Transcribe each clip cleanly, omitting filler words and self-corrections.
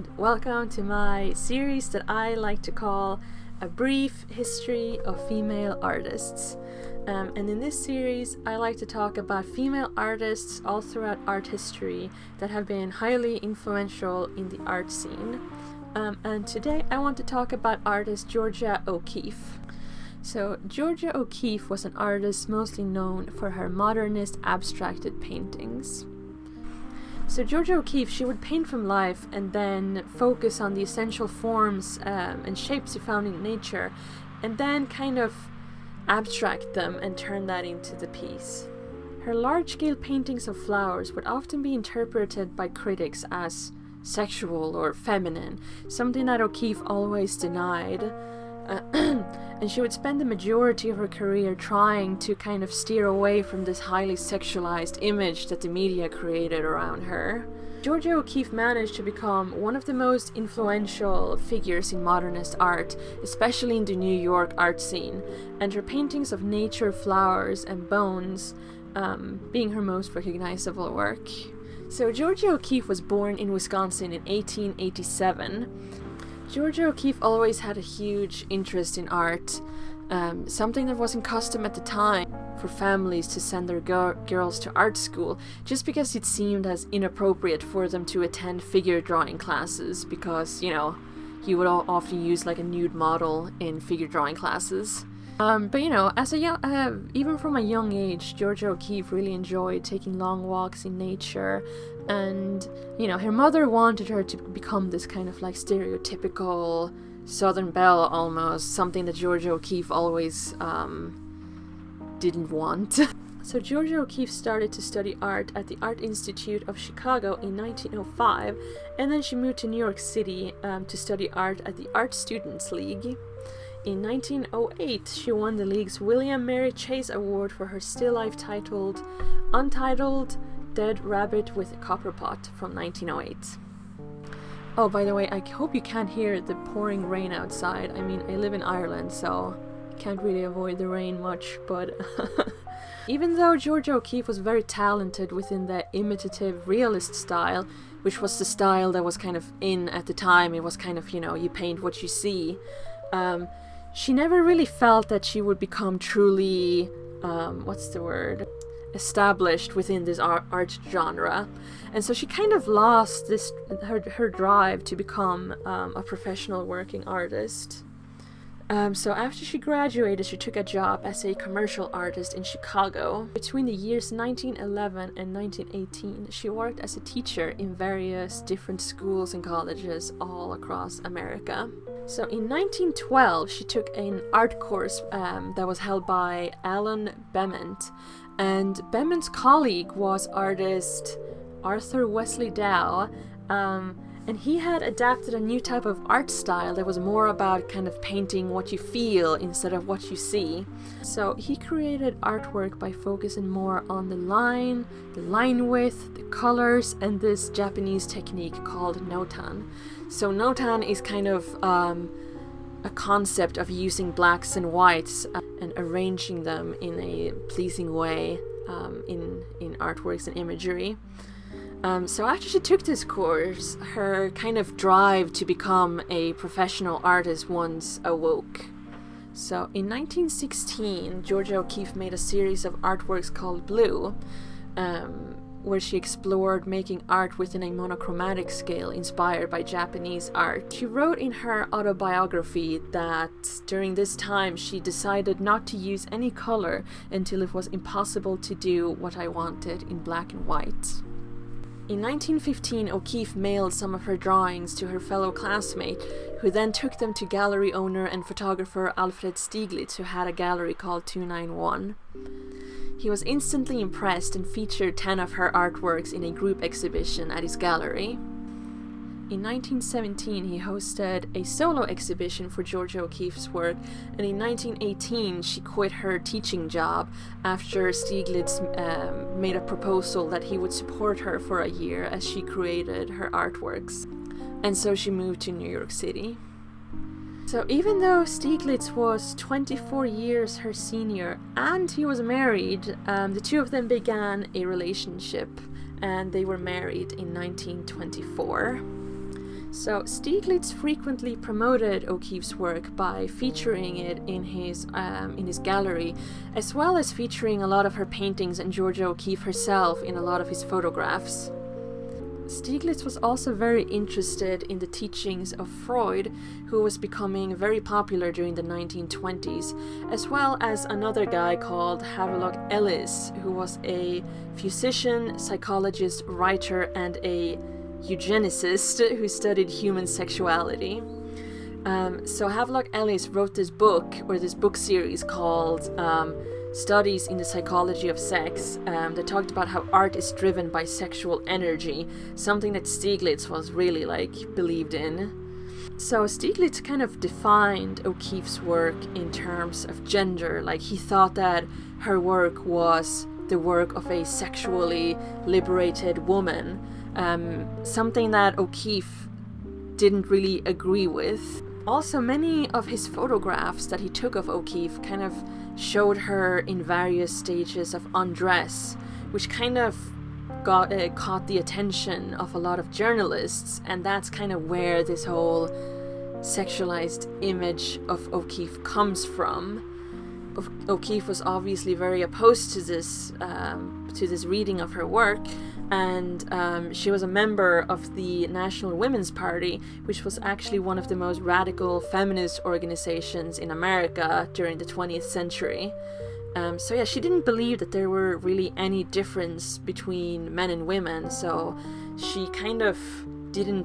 and welcome to my series that I like to call A Brief History of Female Artists. And in this series, I like to talk about female artists all throughout art history that have been highly influential in the art scene. And today I want to talk about artist Georgia O'Keeffe. So Georgia O'Keeffe was an artist mostly known for her modernist abstracted paintings. So Georgia O'Keeffe, she would paint from life and then focus on the essential forms and shapes she found in nature, and then kind of abstract them and turn that into the piece. Her large-scale paintings of flowers would often be interpreted by critics as sexual or feminine, something that O'Keeffe always denied. And she would spend the majority of her career trying to kind of steer away from this highly sexualized image that the media created around her. Georgia O'Keeffe managed to become one of the most influential figures in modernist art, especially in the New York art scene, and her paintings of nature, flowers, and bones being her most recognizable work. So Georgia O'Keeffe was born in Wisconsin in 1887. Georgia O'Keeffe always had a huge interest in art, something that wasn't custom at the time for families to send their girls to art school, just because it seemed as inappropriate for them to attend figure drawing classes, because, you know, you would often use like a nude model in figure drawing classes. But you know, as even from a young age, Georgia O'Keeffe really enjoyed taking long walks in nature, and you know, her mother wanted her to become this kind of like stereotypical Southern belle almost, something that Georgia O'Keeffe always didn't want. So Georgia O'Keeffe started to study art at the Art Institute of Chicago in 1905, and then she moved to New York City to study art at the Art Students League. In 1908, she won the league's William Mary Chase Award for her still life titled Untitled Dead Rabbit with a Copper Pot from 1908. Oh, by the way, I hope you can't hear the pouring rain outside. I mean, I live in Ireland, so I can't really avoid the rain much, but even though Georgia O'Keeffe was very talented within the imitative realist style, which was the style that was kind of in at the time, it was kind of, you know, you paint what you see, she never really felt that she would become truly, established within this art genre. And so she kind of lost her drive to become a professional working artist. So after she graduated, she took a job as a commercial artist in Chicago. Between the years 1911 and 1918, she worked as a teacher in various different schools and colleges all across America. So in 1912, she took an art course that was held by Alan Bement, and Bement's colleague was artist Arthur Wesley Dow, and he had adapted a new type of art style that was more about kind of painting what you feel instead of what you see. So he created artwork by focusing more on the line width, the colors, and this Japanese technique called notan. So notan is kind of a concept of using blacks and whites and arranging them in a pleasing way in artworks and imagery. So after she took this course, her kind of drive to become a professional artist once awoke. So in 1916, Georgia O'Keeffe made a series of artworks called Blue, where she explored making art within a monochromatic scale inspired by Japanese art. She wrote in her autobiography that during this time she decided not to use any color until it was impossible to do what I wanted in black and white. In 1915, O'Keeffe mailed some of her drawings to her fellow classmate, who then took them to gallery owner and photographer Alfred Stieglitz, who had a gallery called 291. He was instantly impressed and featured 10 of her artworks in a group exhibition at his gallery. In 1917, he hosted a solo exhibition for Georgia O'Keeffe's work, and in 1918, she quit her teaching job after Stieglitz made a proposal that he would support her for a year as she created her artworks. And so she moved to New York City. So even though Stieglitz was 24 years her senior and he was married, the two of them began a relationship, and they were married in 1924. So Stieglitz frequently promoted O'Keeffe's work by featuring it in his gallery, as well as featuring a lot of her paintings and Georgia O'Keeffe herself in a lot of his photographs. Stieglitz was also very interested in the teachings of Freud, who was becoming very popular during the 1920s, as well as another guy called Freud Ellis, who was a physician, psychologist, writer, and a eugenicist who studied human sexuality. So Havelock Ellis wrote this book series called Studies in the Psychology of Sex, that talked about how art is driven by sexual energy, something that Stieglitz was really believed in. So Stieglitz kind of defined O'Keeffe's work in terms of gender. He thought that her work was the work of a sexually liberated woman, something that O'Keeffe didn't really agree with. Also, many of his photographs that he took of O'Keeffe kind of showed her in various stages of undress, which kind of caught the attention of a lot of journalists, and that's kind of where this whole sexualized image of O'Keeffe comes from. O'Keeffe was obviously very opposed to this reading of her work, and she was a member of the National Women's Party, which was actually one of the most radical feminist organizations in America during the 20th century. So she didn't believe that there were really any difference between men and women, so she kind of didn't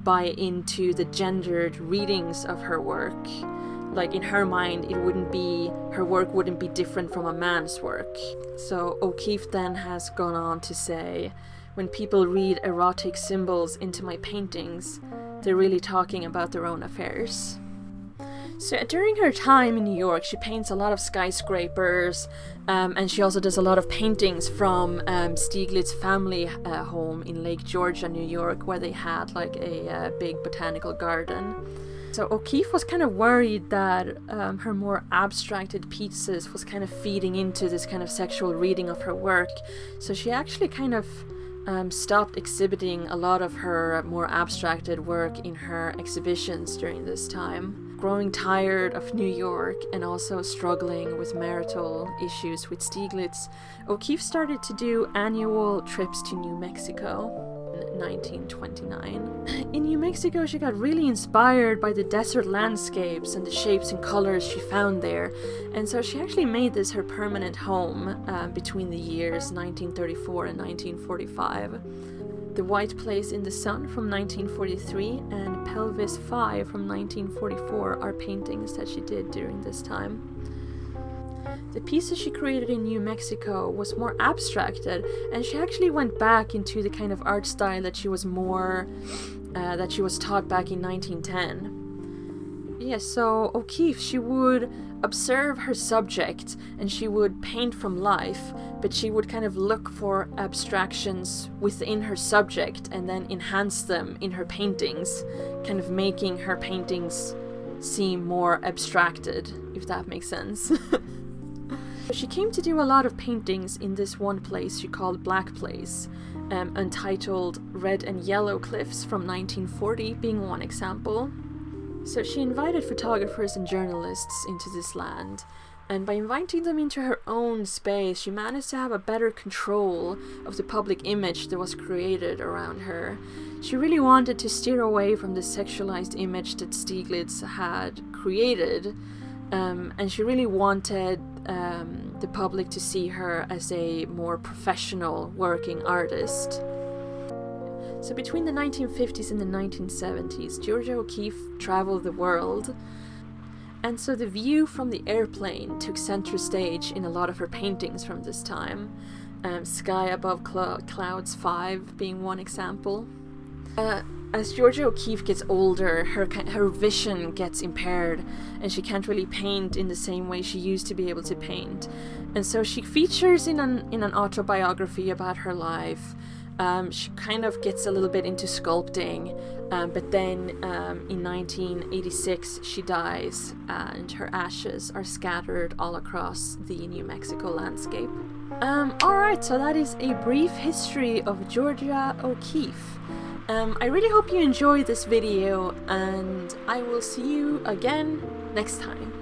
buy into the gendered readings of her work. In her mind, her work wouldn't be different from a man's work. So O'Keeffe then has gone on to say, when people read erotic symbols into my paintings, they're really talking about their own affairs. So during her time in New York, she paints a lot of skyscrapers, and she also does a lot of paintings from Stieglitz's family home in Lake Georgia, New York, where they had a big botanical garden. So O'Keeffe was kind of worried that her more abstracted pieces was kind of feeding into this kind of sexual reading of her work. So she actually kind of stopped exhibiting a lot of her more abstracted work in her exhibitions during this time. Growing tired of New York and also struggling with marital issues with Stieglitz, O'Keeffe started to do annual trips to New Mexico. 1929. In New Mexico, she got really inspired by the desert landscapes and the shapes and colors she found there, and so she actually made this her permanent home between the years 1934 and 1945. The White Place in the Sun from 1943 and Pelvis 5 from 1944 are paintings that she did during this time. The pieces she created in New Mexico was more abstracted, and she actually went back into the kind of art style that she was taught back in 1910. So O'Keeffe, she would observe her subject and she would paint from life, but she would kind of look for abstractions within her subject and then enhance them in her paintings, kind of making her paintings seem more abstracted, if that makes sense. She came to do a lot of paintings in this one place she called Black Place, entitled Red and Yellow Cliffs from 1940 being one example. So she invited photographers and journalists into this land, and by inviting them into her own space, she managed to have a better control of the public image that was created around her. She really wanted to steer away from the sexualized image that Stieglitz had created, and she really wanted the public to see her as a more professional working artist. So between the 1950s and the 1970s, Georgia O'Keeffe traveled the world, and so the view from the airplane took center stage in a lot of her paintings from this time. Sky Above Clouds 5 being one example. As Georgia O'Keeffe gets older, her vision gets impaired, and she can't really paint in the same way she used to be able to paint. And so she features in an autobiography about her life. She kind of gets a little bit into sculpting, but then in 1986 she dies, and her ashes are scattered all across the New Mexico landscape. Alright, so that is a brief history of Georgia O'Keeffe. I really hope you enjoyed this video, and I will see you again next time.